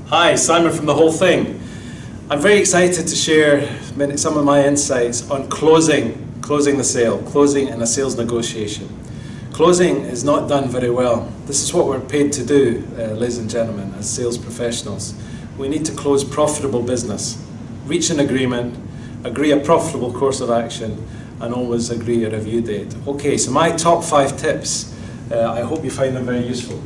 Hi, Simon from The Whole Thing. I'm very excited to share some of my insights on closing the sale, closing in a sales negotiation. Closing is not done very well. This is what we're paid to do, ladies and gentlemen, as sales professionals. We need to close profitable business, reach an agreement, agree a profitable course of action, and always agree a review date. Okay, so my top 5 tips, I hope you find them very useful.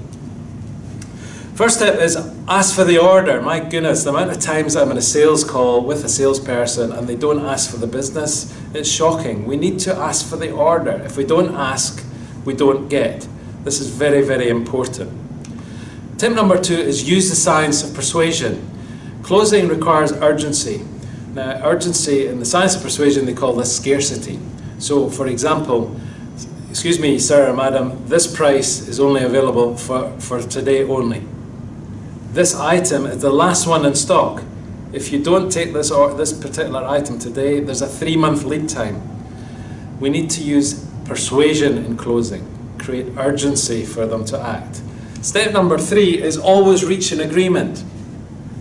First tip is ask for the order. My goodness, the amount of times I'm in a sales call with a salesperson and they don't ask for the business, it's shocking. We need to ask for the order. If we don't ask, we don't get. This is very, very important. Tip number 2 is use the science of persuasion. Closing requires urgency. Now, urgency in the science of persuasion, they call this scarcity. So, for example, excuse me, sir or madam, this price is only available for today only. This item is the last one in stock. If you don't take this particular item today, there's a 3-month lead time. We need to use persuasion in closing, create urgency for them to act. Step number 3 is always reach an agreement.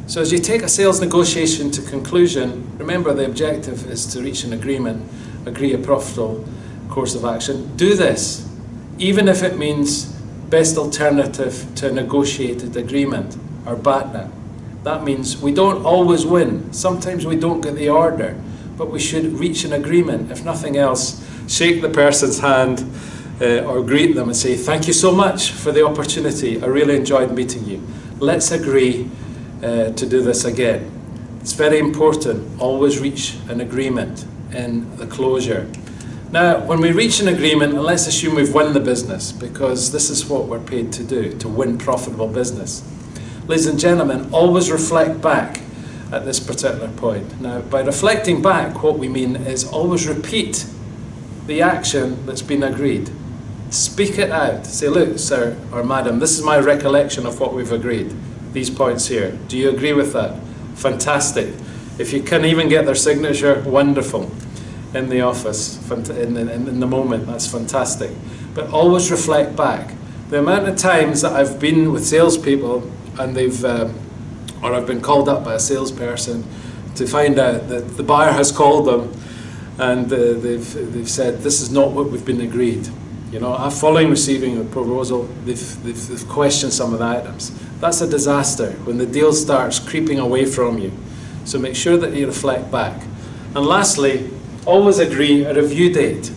So as you take a sales negotiation to conclusion, remember the objective is to reach an agreement, agree a profitable course of action. Do this, even if it means best alternative to a negotiated agreement, or BATNA. That means we don't always win. Sometimes we don't get the order, but we should reach an agreement. If nothing else, shake the person's hand or greet them and say, thank you so much for the opportunity. I really enjoyed meeting you. Let's agree to do this again. It's very important. Always reach an agreement in the closure. Now, when we reach an agreement, and let's assume we've won the business, because this is what we're paid to do, to win profitable business. Ladies and gentlemen, always reflect back at this particular point. Now, by reflecting back, what we mean is always repeat the action that's been agreed. Speak it out. Say, look, sir or madam, this is my recollection of what we've agreed. These points here. Do you agree with that? Fantastic. If you can even get their signature, wonderful. In the office, in the moment, that's fantastic. But always reflect back. The amount of times that I've been with salespeople and or I've been called up by a salesperson to find out that the buyer has called them and they've said, this is not what we've been agreed. You know, following receiving a proposal, they've questioned some of the items. That's a disaster when the deal starts creeping away from you. So make sure that you reflect back. And lastly, always agree a review date.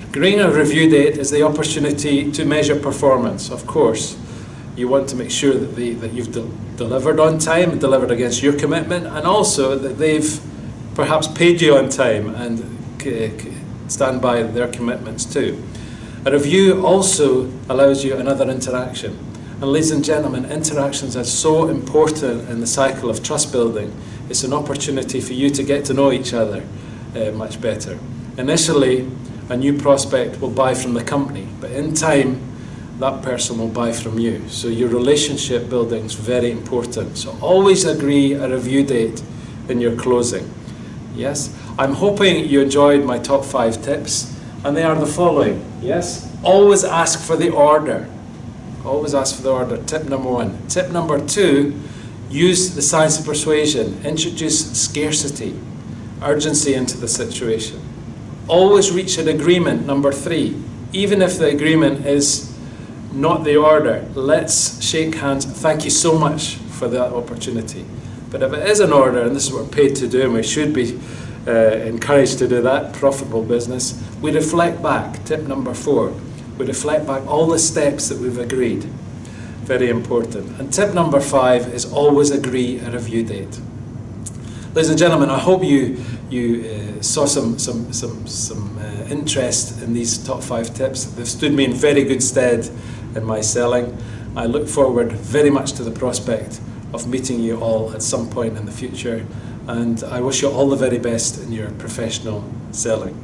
Agreeing a review date is the opportunity to measure performance, of course. You want to make sure that you've delivered on time, delivered against your commitment, and also that they've perhaps paid you on time and stand by their commitments too. A review also allows you another interaction. And ladies and gentlemen, interactions are so important in the cycle of trust building. It's an opportunity for you to get to know each other much better. Initially, a new prospect will buy from the company, but in time, that person will buy from you. So your relationship building is very important. So always agree a review date in your closing. Yes? I'm hoping you enjoyed my top 5 tips, and they are the following. Yes? Always ask for the order. Always ask for the order. Tip number 1. Tip number 2, use the science of persuasion. Introduce scarcity, urgency into the situation. Always reach an agreement, number 3. Even if the agreement is not the order, let's shake hands. Thank you so much for that opportunity. But if it is an order, and this is what we're paid to do, and we should be encouraged to do that, profitable business, we reflect back. Tip number 4, we reflect back all the steps that we've agreed. Very important. And tip number 5 is always agree a review date. Ladies and gentlemen, I hope you saw some interest in these top 5 tips. They've stood me in very good stead in my selling. I look forward very much to the prospect of meeting you all at some point in the future, and I wish you all the very best in your professional selling.